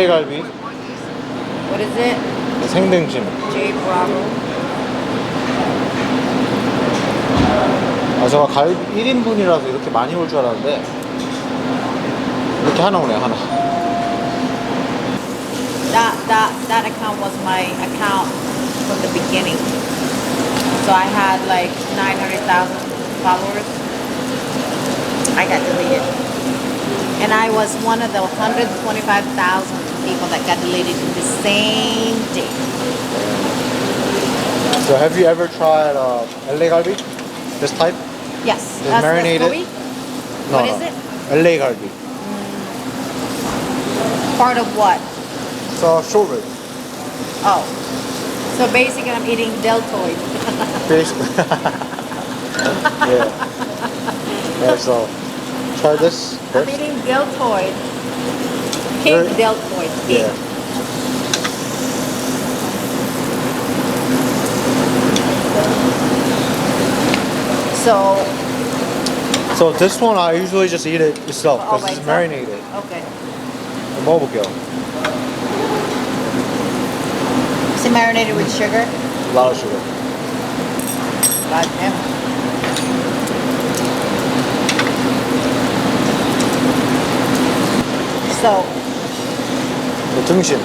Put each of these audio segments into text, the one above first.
LA 갈비, What is it? 생등심. Jbravo. 아, 제가 갈비 1인분이라서 이렇게 많이 올 줄 알았는데 이렇게 하나 오네요, 하나. That account was my account from the beginning. So I had like 900,000 followers. I got deleted. And I was one of the 125,000 people that got deleted in the same day. So have you ever tried LA galbi? This type? Yes. It's marinated? No, What is it? LA galbi. Part of what? So short rib. Oh. So basically I'm eating deltoid. Basically. Yeah. Yeah, so try this I'm first. eating deltoid. Pig deltoid. Pig. Yeah. So this one I usually just eat it itself because it's marinated. Okay. 먹어볼게요. Is it marinated with sugar? A lot of sugar. God damn. So, The 등심.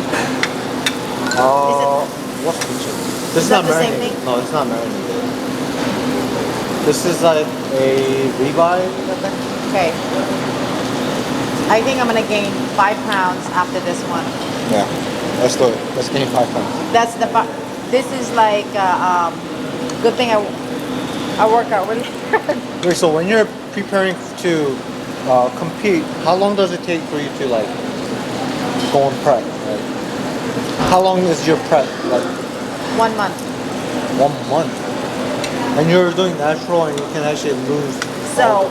What's 등심? This is that not the same marinated. thing? No, it's not marinated. This is like a ribeye. okay. I think I'm gonna gain 5 pounds after this one. Yeah. Let's do it. Let's gain 5 pounds. That's the this is like good thing I work out really hard. Wait, so when you're preparing to compete, how long does it take for you to like go on prep? Like, how long is your prep? Like 1 month. 1 month. And you're doing natural, and you can actually lose. So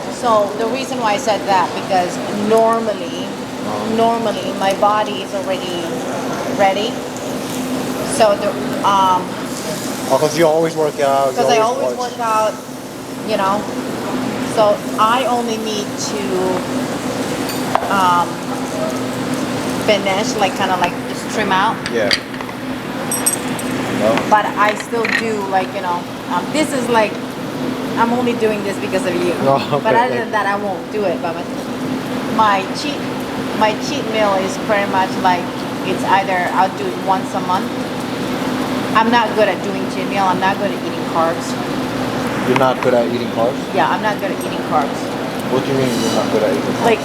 the reason why I said that because normally my body is already ready. So the because you always work out. because I always work out, you know. So I only need to finish, like kind of like just trim out. Yeah. No. But I still do like, you know, this is like, I'm only doing this because of you. Oh, okay, but other than that, I won't do it by myself. My cheat meal is pretty much like, it's either I'll do it once a month. I'm not good at doing cheat meal. I'm not good at eating carbs. You're not good at eating carbs? Yeah, I'm not good at eating carbs. What do you mean you're not good at eating carbs?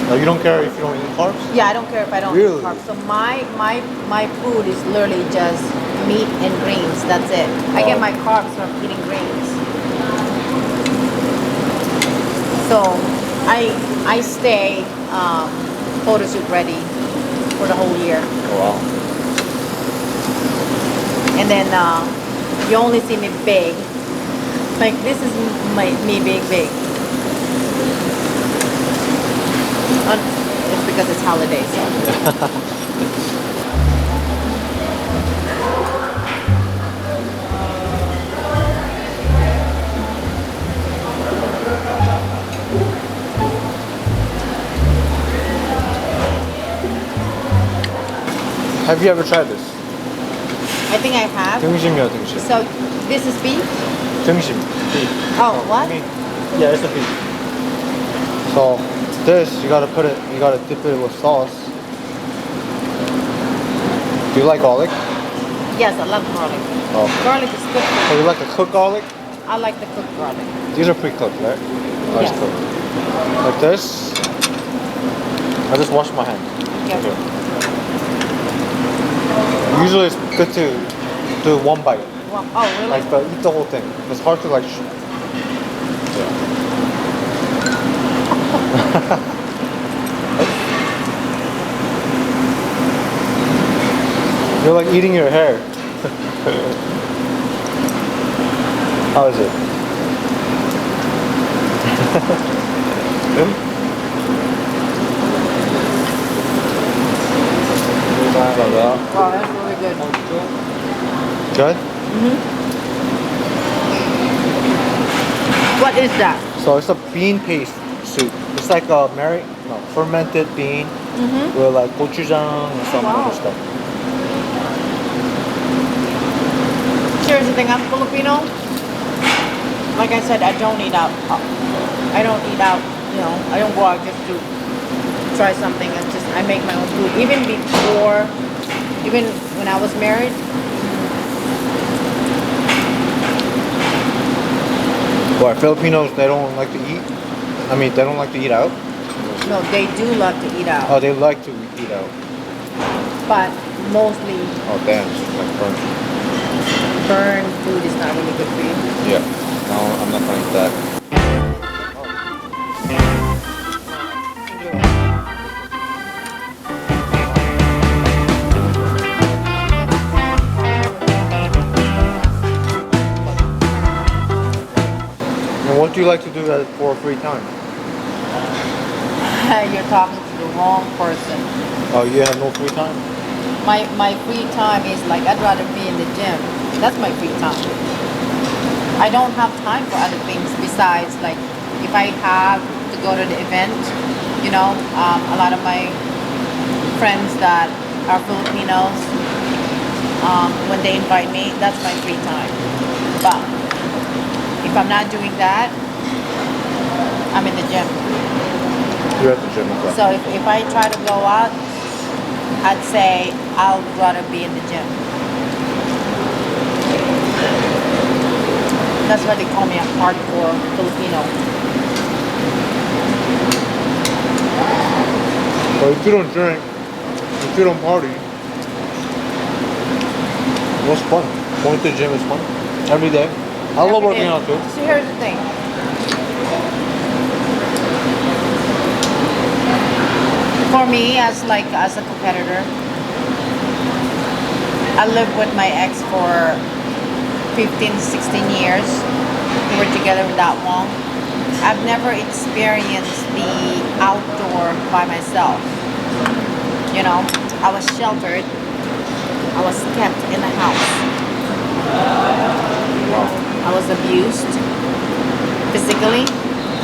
Like, you don't care if you don't eat carbs? yeah, I don't care if I don't Really? eat carbs. So my food is literally just meat and greens. That's it. I get my carbs from eating greens. So I stay photo shoot ready for the whole year. Oh, wow. And then you only see me big. Like this is me big. It's because it's holidays. So. Have you ever tried this? I think I have. 등심이야, 등심. So this is beef? 등심. Beef. Oh, what? Yeah, it's a beef. So this, you gotta dip it with sauce. Do you like garlic? Yes, I love garlic. Oh. Garlic is good. So you like the cooked garlic? I like the cooked garlic. These are pre-cooked, right? Oh, it's Yes. cooked. Like this. I just wash my hands. Yeah. Okay. Usually it's good to do one bite. Well, oh, really? Like eat the whole thing. It's hard to like. Yeah. You're like eating your hair. How is it? Wow, that's really good. Good? What is that? So it's a bean paste soup. It's like a no, fermented bean Mm-hmm. with like gochujang and some Wow. other stuff. Here's the thing, I'm Filipino. Like I said, I don't eat out. I don't eat out, you know, I don't go out just to try something. It's just, I make my own food. Even when I was married, Why Filipinos, they don't like to eat? I mean, they don't like to eat out? no, they do love to eat out. Oh, they like to eat out. But mostly Oh, damn. It's like burnt. burned food is not really good for you. Yeah. No, I'm not gonna eat that. And what do you like to do for free time? You're talking to the wrong person. Oh, you have no free time? My free time is like, I'd rather be in the gym. That's my free time. I don't have time for other things besides, like, if I have to go to the event, you know, a lot of my friends that are Filipinos, when they invite me, that's my free time. But if I'm not doing that, I'm in the gym. You're at the gym, okay. So if I try to go out, I'd say I'll rather be in the gym. That's why they call me a hardcore Filipino. But if you don't drink, if you don't party, what's fun? Going to the gym is fun. Every day. I love Every working day. out too. So here's the thing. For me, as a competitor, I lived with my ex for 15, 16 years. We were together that long. I've never experienced the outdoor by myself. You know, I was sheltered. I was kept in the house. I was abused physically,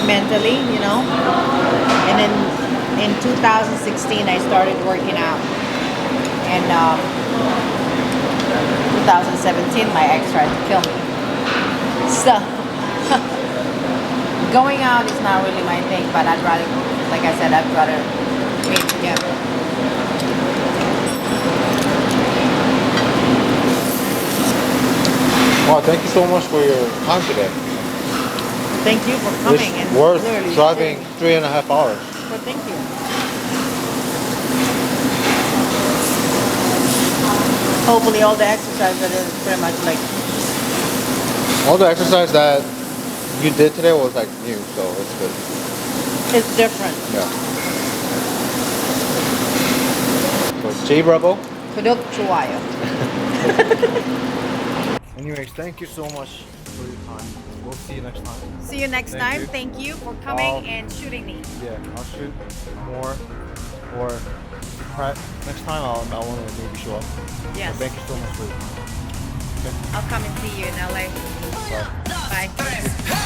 mentally, you know. And then in 2016, I started working out. And 2017, my ex tried to kill me. So, going out is not really my thing, but I'd rather, like I said, I'd rather be together. Wow, thank you so much for your time today. Thank you for coming. It's and worth literally driving sharing. 3.5 hours. Well, thank you. Hopefully all the exercise that is pretty much like, All the exercise that you did today was like new, so it's good. it's different. Yeah. So Jbravo. Kudok Chuayo. Anyways, thank you so much for your time. We'll see you next time. See you next Thank time. you. Thank you for coming Wow. and shooting me. Yeah, I'll shoot more or prep. Next time I want to maybe show up. Yes. But thank you so much for your time. I'll come and see you in LA. Bye. Bye.